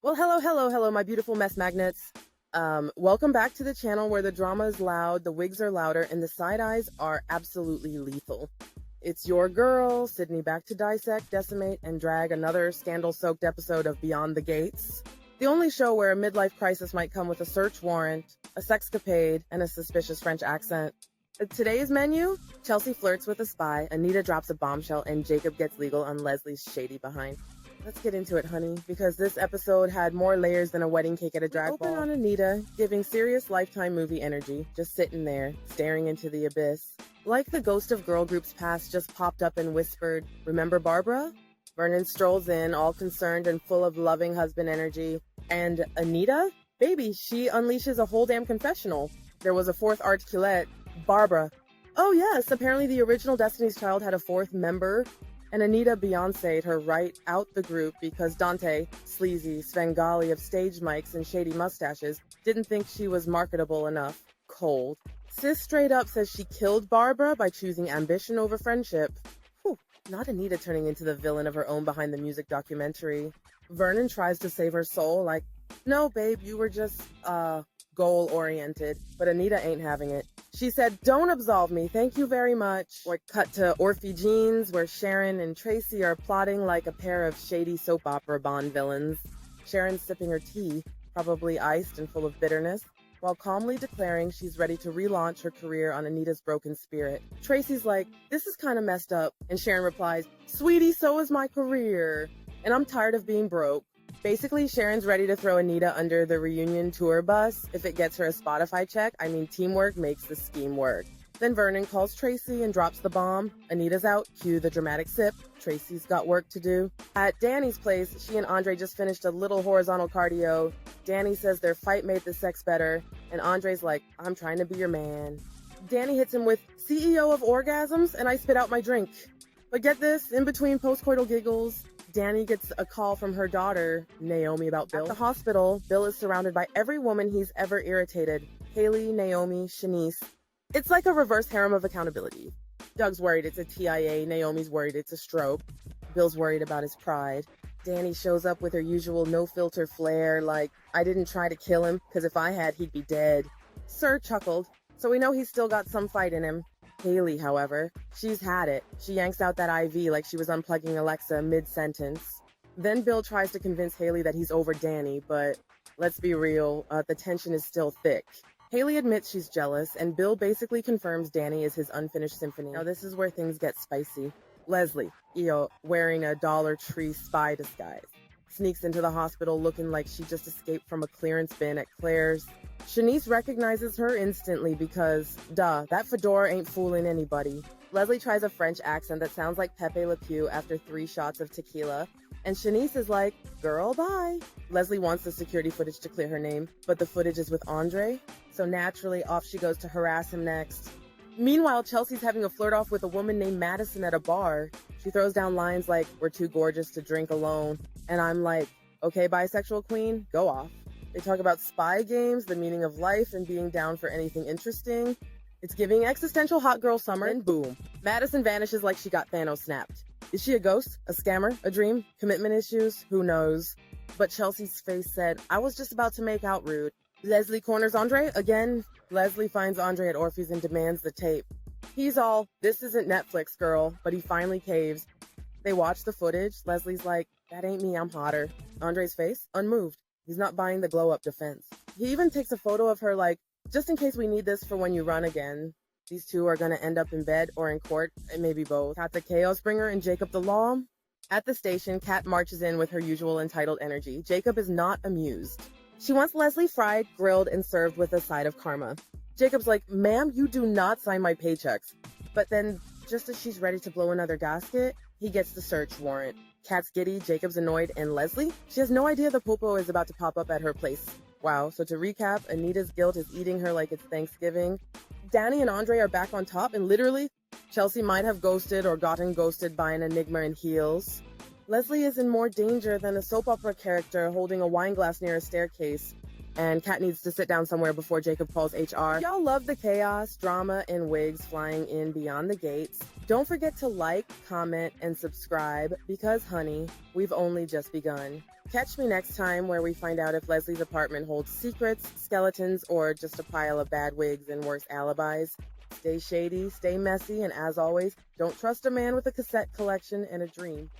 Well, hello, my beautiful mess magnets. Welcome back to the channel where the drama is loud, the wigs are louder, and the side eyes are absolutely lethal. It's your girl, Sydney, back to dissect, decimate, and drag another scandal-soaked episode of Beyond the Gates. The only show where a midlife crisis might come with a search warrant, a sexcapade, and a suspicious French accent. Today's menu: Chelsea flirts with a spy, Anita drops a bombshell, and Jacob gets legal on Leslie's shady behind. Let's get into it, honey, because this episode had more layers than a wedding cake at a drag ball. Open on Anita, giving serious Lifetime movie energy, just sitting there, staring into the abyss. Like the ghost of girl groups past just popped up and whispered, "Remember Barbara?" Vernon strolls in, all concerned and full of loving husband energy. And Anita? Baby, she unleashes a whole damn confessional. There was a fourth articulette, Barbara. Oh yes, apparently the original Destiny's Child had a fourth member, and Anita Beyonce'd her right out the group because Dante, sleazy Svengali of stage mics and shady mustaches, didn't think she was marketable enough. Cold. Sis straight up says she killed Barbara by choosing ambition over friendship. Whew, not Anita turning into the villain of her own behind the music documentary. Vernon tries to save her soul like, "No, babe, you were just, goal-oriented," but Anita ain't having it. She said, "Don't absolve me, thank you very much." Or cut to Orphe Jeans, where Sharon and Tracy are plotting like a pair of shady soap opera Bond villains. Sharon's sipping her tea, probably iced and full of bitterness, while calmly declaring she's ready to relaunch her career on Anita's broken spirit. Tracy's like, "This is kind of messed up," and Sharon replies, "Sweetie, so is my career, and I'm tired of being broke." Basically, Sharon's ready to throw Anita under the reunion tour bus if it gets her a Spotify check. I mean, teamwork makes the scheme work. Then Vernon calls Tracy and drops the bomb. Anita's out, cue the dramatic sip. Tracy's got work to do. At Dani's place, she and Andre just finished a little horizontal cardio. Dani says their fight made the sex better, and Andre's like, "I'm trying to be your man." Dani hits him with, "CEO of orgasms," and I spit out my drink. But get this, in between postcoital giggles, Dani gets a call from her daughter, Naomi, about Bill. At the hospital, Bill is surrounded by every woman he's ever irritated. Hayley, Naomi, Shanice. It's like a reverse harem of accountability. Doug's worried it's a TIA, Naomi's worried it's a stroke. Bill's worried about his pride. Dani shows up with her usual no-filter flair, like, "I didn't try to kill him, because if I had, he'd be dead." Sir chuckled, so we know he's still got some fight in him. Hayley, however, she's had it. She yanks out that IV like she was unplugging Alexa mid-sentence. Then Bill tries to convince Hayley that he's over Dani, but let's be real, the tension is still thick. Hayley admits she's jealous, and Bill basically confirms Dani is his unfinished symphony. Now this is where things get spicy. Leslie, wearing a Dollar Tree spy disguise, sneaks into the hospital looking like she just escaped from a clearance bin at Claire's. Shanice recognizes her instantly because, duh, that fedora ain't fooling anybody. Leslie tries a French accent that sounds like Pepe Le Pew after 3 shots of tequila, and Shanice is like, "Girl, bye." Leslie wants the security footage to clear her name, but the footage is with Andre, so naturally off she goes to harass him next. Meanwhile, Chelsea's having a flirt-off with a woman named Madison at a bar. She throws down lines like, "We're too gorgeous to drink alone," and I'm like, "Okay, bisexual queen, go off." They talk about spy games, the meaning of life, and being down for anything interesting. It's giving existential hot girl summer, and boom, Madison vanishes like she got Thanos snapped. Is she a ghost? A scammer? A dream? Commitment issues? Who knows? But Chelsea's face said, "I was just about to make out rude." Leslie corners Andre again. Leslie finds Andre at Orphe's and demands the tape. He's all, "This isn't Netflix, girl," but he finally caves. They watch the footage. Leslie's like, "That ain't me, I'm hotter." Andre's face? Unmoved. He's not buying the glow-up defense. He even takes a photo of her like, "Just in case we need this for when you run again." These two are gonna end up in bed or in court, and maybe both. Kat the Chaos Bringer and Jacob the Law. At the station, Kat marches in with her usual entitled energy. Jacob is not amused. She wants Leslie fried, grilled, and served with a side of karma. Jacob's like, "Ma'am, you do not sign my paychecks." But then, just as she's ready to blow another gasket, he gets the search warrant. Kat's giddy, Jacob's annoyed, and Leslie? She has no idea the popo is about to pop up at her place. Wow, so to recap, Anita's guilt is eating her like it's Thanksgiving. Dani and Andre are back on top, and literally, Chelsea might have ghosted or gotten ghosted by an enigma in heels. Leslie is in more danger than a soap opera character holding a wine glass near a staircase, and Kat needs to sit down somewhere before Jacob calls HR. Y'all love the chaos, drama, and wigs flying in Beyond the Gates. Don't forget to like, comment, and subscribe because, honey, we've only just begun. Catch me next time where we find out if Leslie's apartment holds secrets, skeletons, or just a pile of bad wigs and worse alibis. Stay shady, stay messy, and as always, don't trust a man with a cassette collection and a dream.